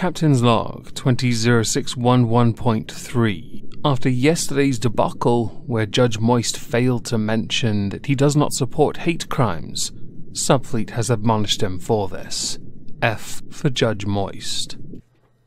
Captain's Log 200611.3. After yesterday's debacle, where Judge Moist failed to mention that he does not support hate crimes, Subfleet has admonished him for this. F for Judge Moist.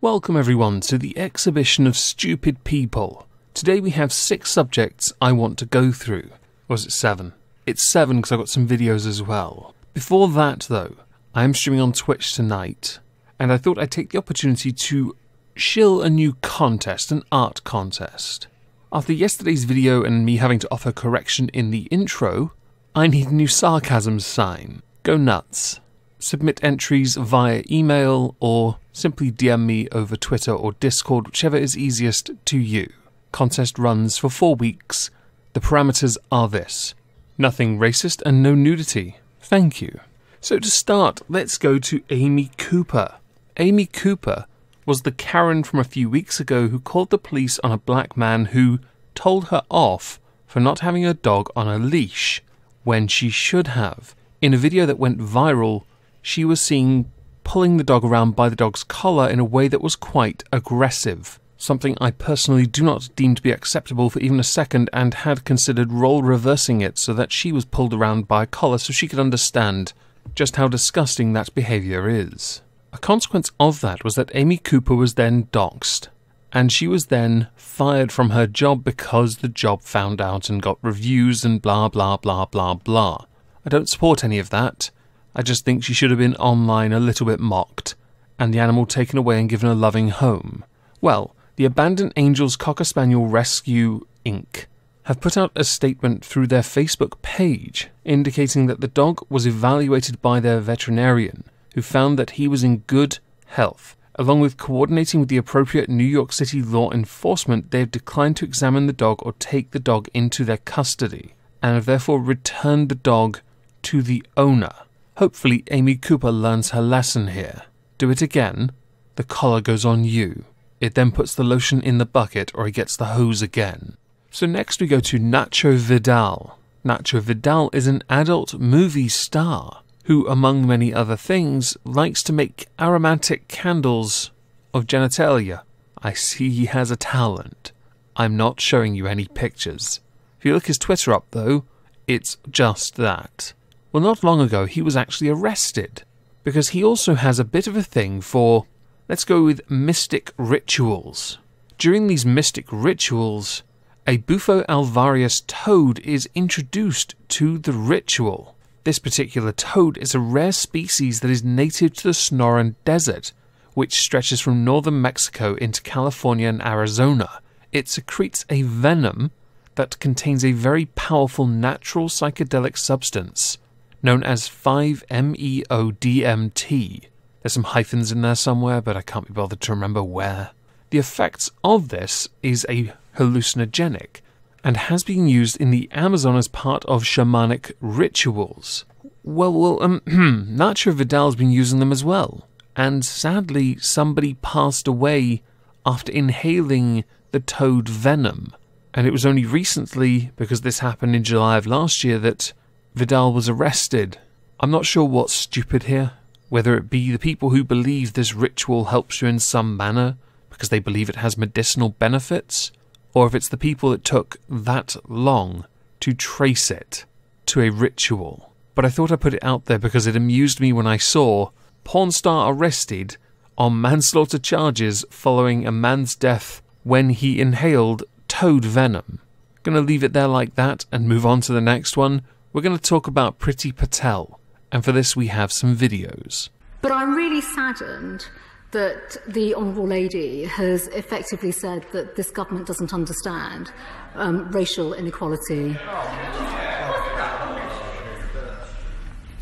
Welcome everyone to the exhibition of stupid people. Today we have 6 subjects I want to go through. Or is it 7? It's 7 because I've got some videos as well. Before that though, I am streaming on Twitch tonight, and I thought I'd take the opportunity to shill a new contest, an art contest. After yesterday's video and me having to offer correction in the intro, I need a new sarcasm sign. Go nuts. Submit entries via email or simply DM me over Twitter or Discord, whichever is easiest to you. Contest runs for 4 weeks. The parameters are this: nothing racist and no nudity. Thank you. So to start, let's go to Amy Cooper. Amy Cooper was the Karen from a few weeks ago who called the police on a black man who told her off for not having a dog on a leash when she should have. In a video that went viral, she was seen pulling the dog around by the dog's collar in a way that was quite aggressive, something I personally do not deem to be acceptable for even a second, and had considered role reversing it so that she was pulled around by a collar so she could understand just how disgusting that behaviour is. A consequence of that was that Amy Cooper was then doxxed, and she was then fired from her job because the job found out and got reviews and blah blah blah blah blah. I don't support any of that. I just think she should have been online a little bit mocked, and the animal taken away and given a loving home. Well, the Abandoned Angels Cocker Spaniel Rescue Inc. have put out a statement through their Facebook page indicating that the dog was evaluated by their veterinarian, who found that he was in good health. Along with coordinating with the appropriate New York City law enforcement, they have declined to examine the dog or take the dog into their custody, and have therefore returned the dog to the owner. Hopefully Amy Cooper learns her lesson here. Do it again, the collar goes on you. It then puts the lotion in the bucket or he gets the hose again. So next we go to Nacho Vidal. Nacho Vidal is an adult movie star who, among many other things, likes to make aromatic candles of genitalia. I see he has a talent. I'm not showing you any pictures. If you look his Twitter up though, it's just that. Well, not long ago he was actually arrested because he also has a bit of a thing for, let's go with, mystic rituals. During these mystic rituals, a Bufo alvarius toad is introduced to the ritual. This particular toad is a rare species that is native to the Sonoran Desert, which stretches from northern Mexico into California and Arizona. It secretes a venom that contains a very powerful natural psychedelic substance known as 5-MeO-DMT. There's some hyphens in there somewhere, but I can't be bothered to remember where. The effects of this is a hallucinogenic, and has been used in the Amazon as part of shamanic rituals. Nacho Vidal's been using them as well, and sadly somebody passed away after inhaling the toad venom, and it was only recently, because this happened in July of last year, that Vidal was arrested. I'm not sure what's stupid here, whether it be the people who believe this ritual helps you in some manner because they believe it has medicinal benefits, or if it's the people that took that long to trace it to a ritual. But I thought I'd put it out there because it amused me when I saw porn star arrested on manslaughter charges following a man's death when he inhaled toad venom. Gonna leave it there like that and move on to the next one. We're going to talk about Priti Patel, and for this we have some videos. But I'm really saddened that the Honourable Lady has effectively said that this government doesn't understand racial inequality.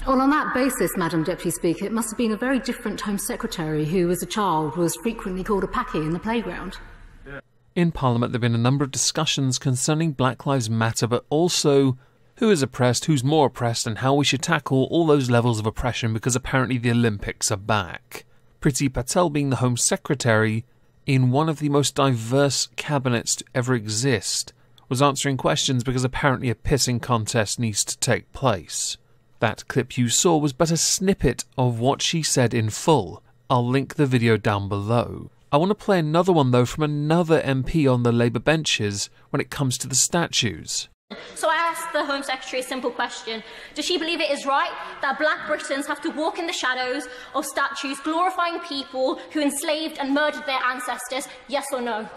Well, on that basis, Madam Deputy Speaker, it must have been a very different Home Secretary who, as a child, was frequently called a packy in the playground. In Parliament there have been a number of discussions concerning Black Lives Matter, but also who is oppressed, who's more oppressed, and how we should tackle all those levels of oppression because apparently the Olympics are back. Priti Patel, being the Home Secretary in one of the most diverse cabinets to ever exist, was answering questions because apparently a pissing contest needs to take place. That clip you saw was but a snippet of what she said in full. I'll link the video down below. I want to play another one though from another MP on the Labour benches when it comes to the statues. So I asked the Home Secretary a simple question. Does she believe it is right that black Britons have to walk in the shadows of statues glorifying people who enslaved and murdered their ancestors? Yes or no?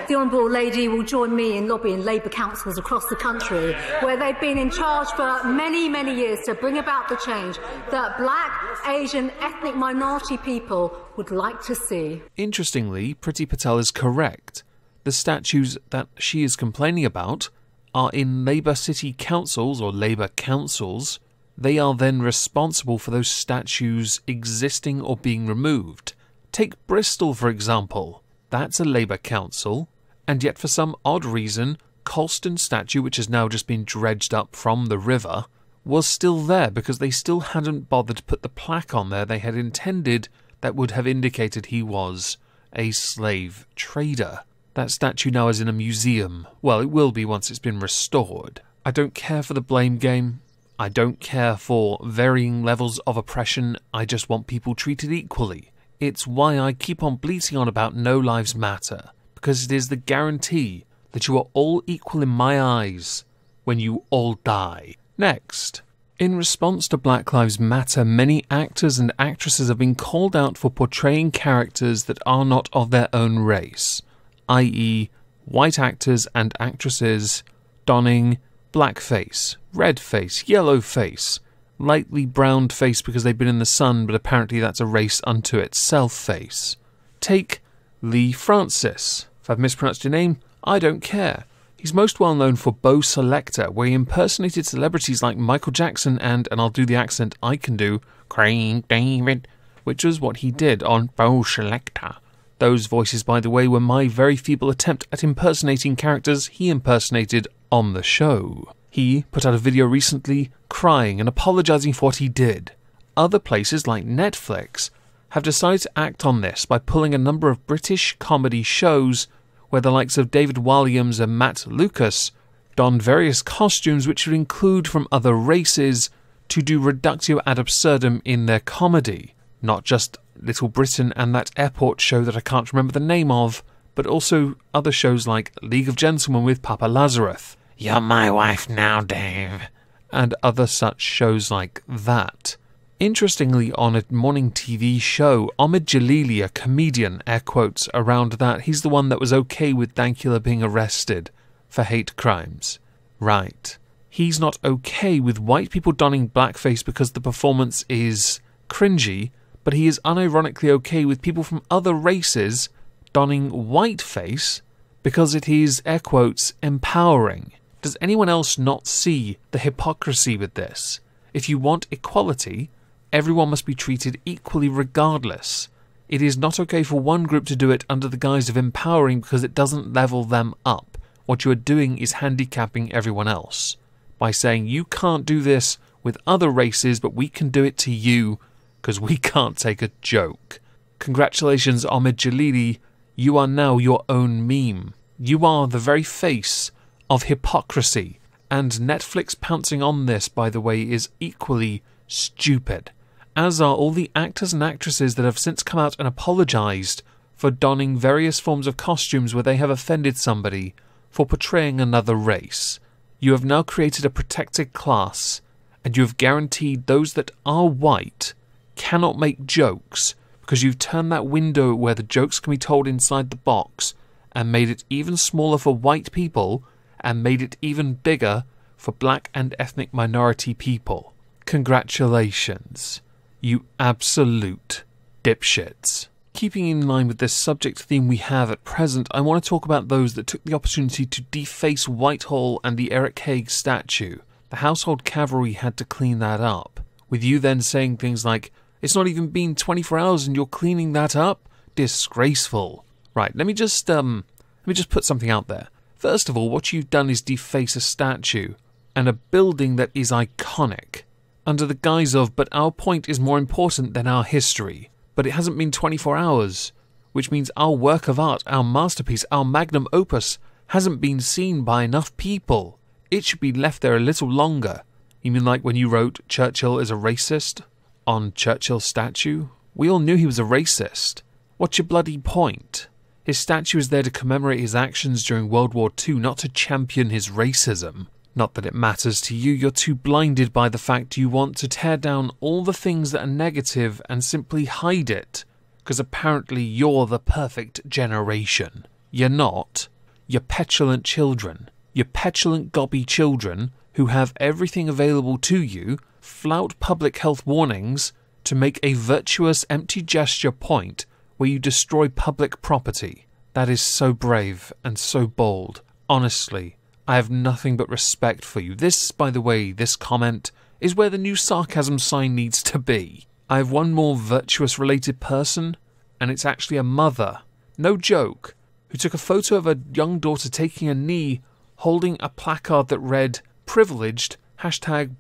The Honourable Lady will join me in lobbying Labour councils across the country where they've been in charge for many, many years to bring about the change that black, Asian, ethnic minority people would like to see. Interestingly, Priti Patel is correct. The statues that she is complaining about are in Labour city councils or Labour councils. They are then responsible for those statues existing or being removed. Take Bristol, for example. That's a Labour council, and yet for some odd reason, Colston statue, which has now just been dredged up from the river, was still there because they still hadn't bothered to put the plaque on there they had intended that would have indicated he was a slave trader. That statue now is in a museum. Well, it will be once it's been restored. I don't care for the blame game. I don't care for varying levels of oppression. I just want people treated equally. It's why I keep on bleating on about No Lives Matter, because it is the guarantee that you are all equal in my eyes when you all die. Next. In response to Black Lives Matter, many actors and actresses have been called out for portraying characters that are not of their own race, i.e. white actors and actresses donning blackface, red face, yellow face, lightly browned face because they've been in the sun, but apparently that's a race unto itself face. Take Lee Francis. If I've mispronounced your name, I don't care. He's most well known for Bo Selector, where he impersonated celebrities like Michael Jackson and I'll do the accent I can do, Craig David, which was what he did on Bo Selector. Those voices, by the way, were my very feeble attempt at impersonating characters he impersonated on the show. He put out a video recently crying and apologising for what he did. Other places like Netflix have decided to act on this by pulling a number of British comedy shows where the likes of David Walliams and Matt Lucas don various costumes which would include from other races to do reductio ad absurdum in their comedy. Not just Little Britain and that airport show that I can't remember the name of, but also other shows like League of Gentlemen with Papa Lazarus, You're My Wife Now, Dave, and other such shows like that. Interestingly, on a morning TV show, Omid Jalili, a comedian, air quotes around that, he's the one that was okay with Dankula being arrested for hate crimes. Right. He's not okay with white people donning blackface because the performance is cringy, but he is unironically okay with people from other races donning whiteface because it is, air quotes, empowering. Does anyone else not see the hypocrisy with this? If you want equality, everyone must be treated equally regardless. It is not okay for one group to do it under the guise of empowering because it doesn't level them up. What you are doing is handicapping everyone else by saying you can't do this with other races, but we can do it to you because we can't take a joke. Congratulations, Omid Jalili. You are now your own meme. You are the very face of hypocrisy. And Netflix pouncing on this, by the way, is equally stupid. As are all the actors and actresses that have since come out and apologised for donning various forms of costumes where they have offended somebody for portraying another race. You have now created a protected class, and you have guaranteed those that are white cannot make jokes because you've turned that window where the jokes can be told inside the box and made it even smaller for white people and made it even bigger for black and ethnic minority people. Congratulations, you absolute dipshits. Keeping in line with this subject theme we have at present, I want to talk about those that took the opportunity to deface Whitehall and the Eric Haig statue. The household cavalry had to clean that up, with you then saying things like, it's not even been 24 hours and you're cleaning that up? Disgraceful. Right, let me just put something out there. First of all, what you've done is deface a statue and a building that is iconic under the guise of, but our point is more important than our history. But it hasn't been 24 hours, which means our work of art, our masterpiece, our magnum opus hasn't been seen by enough people. It should be left there a little longer. You mean like when you wrote Churchill is a racist on Churchill's statue? We all knew he was a racist. What's your bloody point? His statue is there to commemorate his actions during World War II, not to champion his racism. Not that it matters to you, you're too blinded by the fact you want to tear down all the things that are negative and simply hide it, because apparently you're the perfect generation. You're not. You're petulant children. You're petulant gobby children who have everything available to you, flout public health warnings, to make a virtuous empty gesture point where you destroy public property. That is so brave and so bold. Honestly, I have nothing but respect for you. This, by the way, this comment, is where the new sarcasm sign needs to be. I have one more virtuous-related person, and it's actually a mother, no joke, who took a photo of a young daughter taking a knee, holding a placard that read, "Privileged,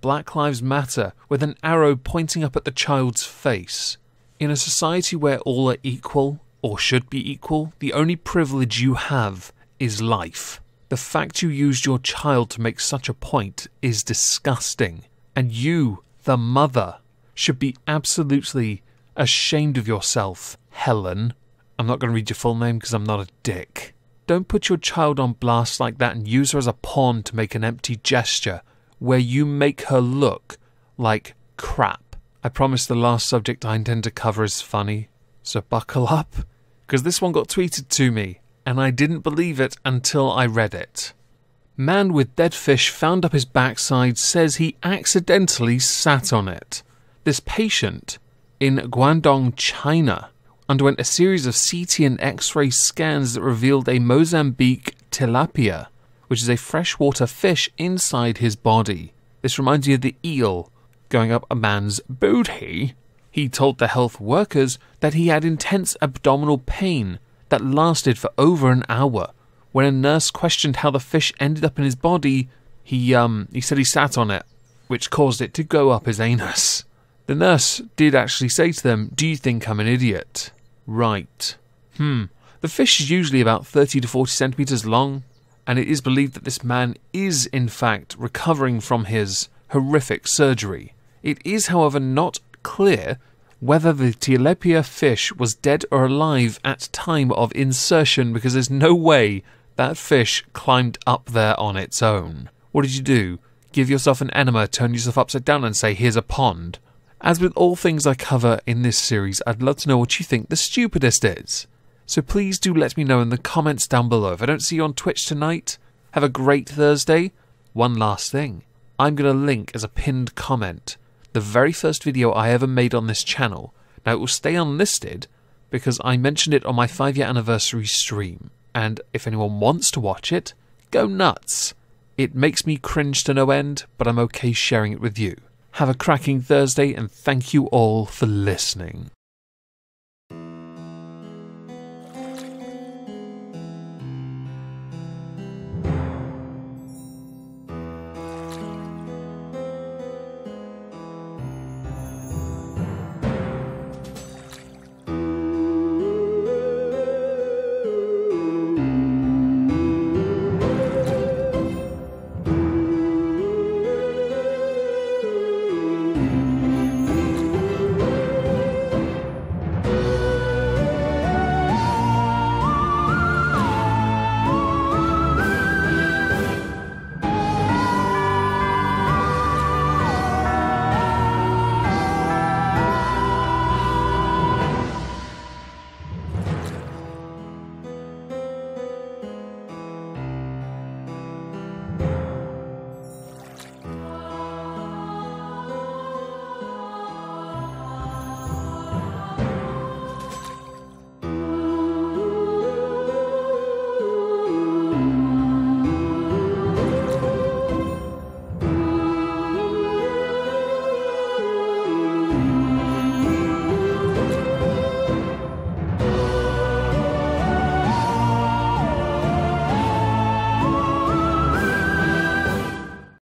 #Black Lives Matter," with an arrow pointing up at the child's face. In a society where all are equal, or should be equal, the only privilege you have is life. The fact you used your child to make such a point is disgusting. And you, the mother, should be absolutely ashamed of yourself, Helen. I'm not going to read your full name because I'm not a dick. Don't put your child on blast like that and use her as a pawn to make an empty gesture where you make her look like crap. I promise the last subject I intend to cover is funny, so buckle up, because this one got tweeted to me, and I didn't believe it until I read it. Man with dead fish found up his backside says he accidentally sat on it. This patient in Guangdong, China, underwent a series of CT and X-ray scans that revealed a Mozambique tilapia, which is a freshwater fish inside his body. This reminds you of the eel going up a man's booty. He told the health workers that he had intense abdominal pain that lasted for over an hour. When a nurse questioned how the fish ended up in his body, he said he sat on it, which caused it to go up his anus. The nurse did actually say to them, "Do you think I'm an idiot?" Right. The fish is usually about 30 to 40 centimeters long, and it is believed that this man is in fact recovering from his horrific surgery. It is, however, not clear whether the tilapia fish was dead or alive at time of insertion, because there's no way that fish climbed up there on its own. What did you do? Give yourself an enema, turn yourself upside down and say, "Here's a pond"? As with all things I cover in this series, I'd love to know what you think the stupidest is. So please do let me know in the comments down below. If I don't see you on Twitch tonight, have a great Thursday. One last thing. I'm going to link as a pinned comment the very first video I ever made on this channel. Now it will stay unlisted because I mentioned it on my 5-year anniversary stream. And if anyone wants to watch it, go nuts. It makes me cringe to no end, but I'm okay sharing it with you. Have a cracking Thursday and thank you all for listening.